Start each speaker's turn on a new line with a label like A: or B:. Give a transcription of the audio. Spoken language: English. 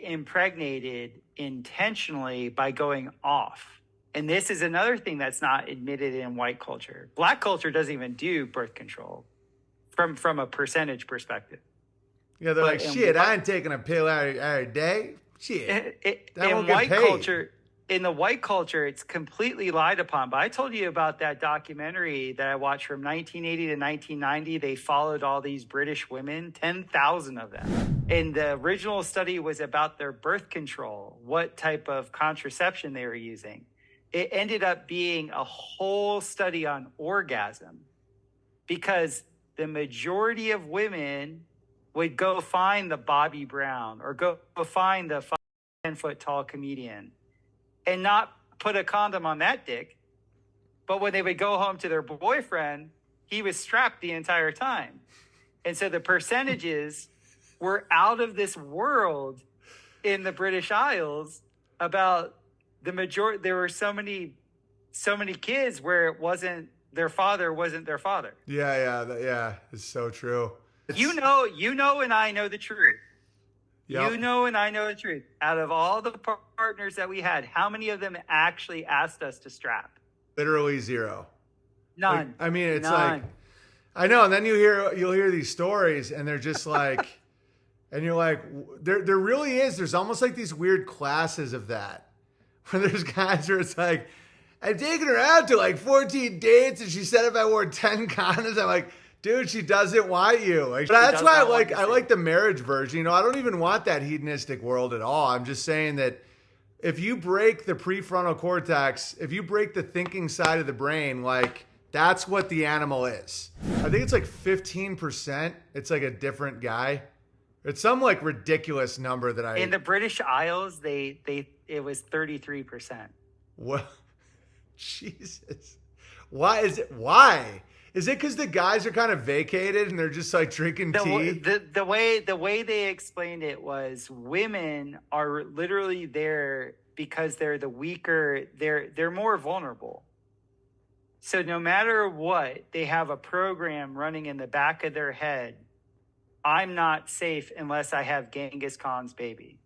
A: impregnated intentionally by going off. And this is another thing that's not admitted in white culture. Black culture doesn't even do birth control from a percentage perspective.
B: Yeah, they're like, shit, I ain't taking a pill every day. Shit.
A: In the white culture, it's completely lied upon. But I told you about that documentary that I watched from 1980 to 1990. They followed all these British women, 10,000 of them. And the original study was about their birth control, what type of contraception they were using. It ended up being a whole study on orgasm because the majority of women would go find the Bobby Brown or go find the 10-foot tall comedian and not put a condom on that dick. But when they would go home to their boyfriend, he was strapped the entire time. And so the percentages were out of this world in the British Isles about the majority. There were so many kids where it wasn't their father.
B: Yeah. It's so true.
A: You know, and I know the truth. Yep. You know, and I know the truth. Out of all the partners that we had, how many of them actually asked us to strap?
B: Literally zero.
A: None.
B: Like, I mean, it's none. Like, I know. And then you'll hear these stories and they're just like, and you're like, there really is. There's almost like these weird classes of that where there's guys where it's like, I've taken her out to like 14 dates and she said if I wore 10 condoms, I'm like, dude, she doesn't want you. Like, that's why I like the marriage version. You know, I don't even want that hedonistic world at all. I'm just saying that if you break the prefrontal cortex, if you break the thinking side of the brain, like that's what the animal is. I think it's like 15%. It's like a different guy. It's some like ridiculous number that
A: in the British Isles, it was 33%.
B: What? Jesus. Why is it? Why? Is it because the guys are kind of vacated and they're just like drinking tea?
A: The way they explained it was women are literally there because they're the weaker. They're more vulnerable. So no matter what, they have a program running in the back of their head. I'm not safe unless I have Genghis Khan's baby.